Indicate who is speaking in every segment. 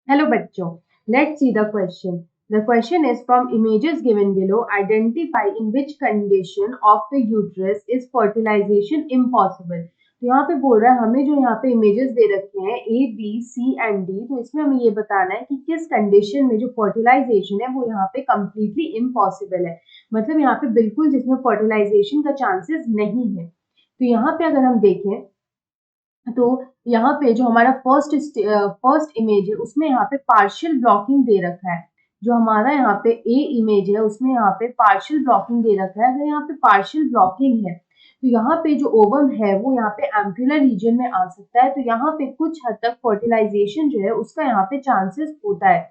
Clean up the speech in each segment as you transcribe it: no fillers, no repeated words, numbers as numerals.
Speaker 1: Hello बच्चों, let's see the question. The question is from images given below. Identify in which condition of the uterus is fertilization impossible. तो यहाँ पे बोल रहा है हमें जो यहाँ पे इमेजेस दे रखे हैं A, B, C and D, तो इसमें हमें ये बताना है कि किस कंडीशन में जो फर्टिलाइजेशन है वो यहाँ पे कम्प्लीटली इम्पॉसिबल है, मतलब यहाँ पे बिल्कुल जिसमें फर्टिलाइजेशन का चांसेस नहीं है। तो यहाँ पे अगर हम देखें तो यहाँ पे जो हमारा फर्स्ट इमेज है उसमें यहाँ पे पार्शियल ब्लॉकिंग दे रखा है। जो हमारा यहाँ पे ए इमेज है उसमें यहाँ पे पार्शियल ब्लॉकिंग दे रखा है। अगर यहाँ पे पार्शियल ब्लॉकिंग है तो यहाँ पे जो ओवम है वो यहाँ पे एम्पुलर रीजन में आ सकता है, तो यहाँ पे कुछ हद तक फर्टिलाइजेशन जो है उसका यहाँ पे चांसेस होता है।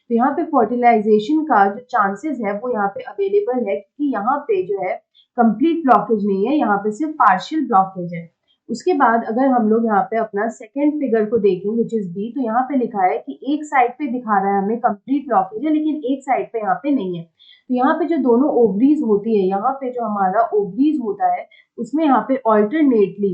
Speaker 1: तो यहाँ पे फर्टिलाइजेशन का जो चांसेस है वो यहाँ पे अवेलेबल है, क्योंकि यहाँ पे जो है कंप्लीट ब्लॉकेज नहीं है, यहाँ पे सिर्फ पार्शियल ब्लॉकेज है। उसके बाद अगर हम लोग यहाँ पे अपना सेकेंड फिगर को देखें विच इज बी, तो यहाँ पे लिखा है कि एक साइड पे दिखा रहा है हमें कंप्लीट ब्लॉकेज है, लेकिन एक साइड पे यहाँ पे नहीं है। तो यहाँ पे जो दोनों ओवरीज होती है, यहाँ पे जो हमारा ओवरीज होता है उसमें यहाँ पे ऑल्टरनेटली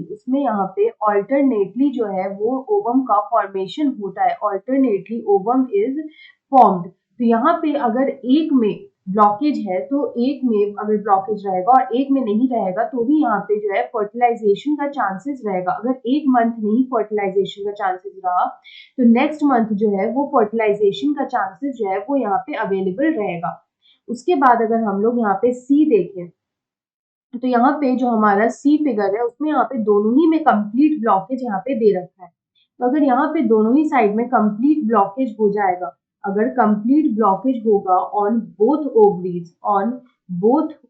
Speaker 1: जो है वो ओवम का फॉर्मेशन होता है। Alternately ovum is formed. तो यहाँ पे अगर एक में ब्लॉकेज है तो एक में अगर ब्लॉकेज रहेगा और एक में नहीं रहेगा तो भी यहाँ पे जो है फर्टिलाइजेशन का चांसेस रहेगा। अगर एक मंथ नहीं फर्टिलाइजेशन का चांसेस रहा तो नेक्स्ट मंथ जो है वो फर्टिलाइजेशन का चांसेस जो है वो यहाँ पे अवेलेबल रहेगा। उसके बाद अगर हम लोग यहाँ पे सी देखें तो यहाँ पे जो हमारा सी फिगर है उसमें यहाँ पे दोनों ही में कंप्लीट ब्लॉकेज यहाँ पे दे रखा है। तो अगर यहाँ पे दोनों ही साइड में कंप्लीट ब्लॉकेज हो जाएगा, अगर कंप्लीट ब्लॉकेज होगा ऑन बोथ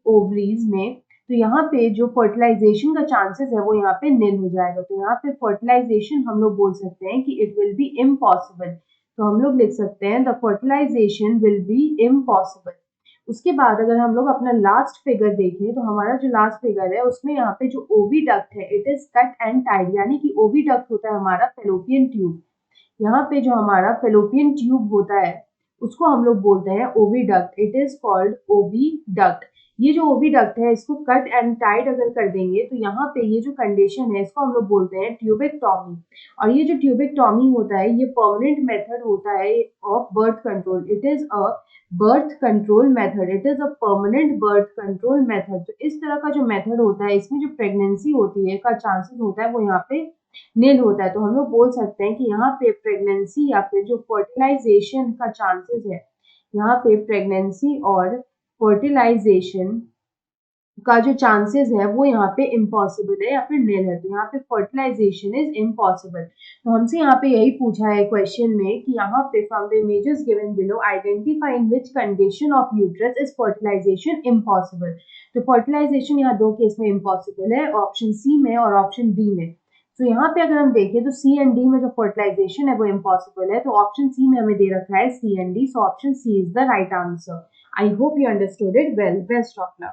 Speaker 1: ओवरीज में, तो यहाँ पे जो फर्टिलाइजेशन का चांसेस है वो यहाँ पे निल हो जाएगा। तो यहाँ पे फर्टिलाइजेशन हम लोग बोल सकते हैं कि इट विल बी इम्पॉसिबल। तो हम लोग लिख सकते हैं the fertilisation will be impossible. उसके बाद अगर हम लोग अपना लास्ट फिगर देखें तो हमारा जो लास्ट फिगर है उसमें यहाँ पे जो ओविडक्ट है it is cut and tied, यानी कि ओविडक्ट होता है हमारा फेलोपियन ट्यूब। यहाँ पे जो हमारा फेलोपियन ट्यूब होता है उसको हम लोग बोलते हैं oviduct. It is called oviduct. ये जो ओविडक्ट है इसको कट एंड टाइड अगर कर देंगे तो यहाँ पे ये जो कंडीशन है इसको हम लोग बोलते हैं ट्यूबेक्टॉमी। और ये जो ट्यूबेक्टॉमी होता है ये परमानेंट मेथड होता है of birth control. It is a birth control method. It is a permanent birth control method. तो इस तरह का जो मेथड होता है इसमें जो प्रेगनेंसी होती है का चांसेस होता है वो यहाँ पे निल होता है। तो हम लोग बोल सकते हैं कि यहाँ पे प्रेगनेंसी या फिर जो फर्टिलाइजेशन का चांसेस है, यहाँ पे प्रेगनेंसी और फर्टिलाइजेशन का जो चांसेस है वो यहाँ पे इम्पॉसिबल है या फिर निल है। तो यहाँ पे फर्टिलाइजेशन इज इम्पॉसिबल। तो हमसे यहाँ पे यही पूछा है क्वेश्चन में कि यहाँ पे from the images given below identify in which condition of uterus is fertilisation impossible. तो फर्टिलाइजेशन यहाँ दो केस में इम्पॉसिबल है, ऑप्शन सी में और ऑप्शन डी में। तो यहाँ पे अगर हम देखें तो सी एंड डी में जो फर्टिलाइजेशन है वो इम्पॉसिबल है, तो ऑप्शन सी में हमें दे रखा है C and D, so option C is the right answer. I hope you understood it well. Best of luck.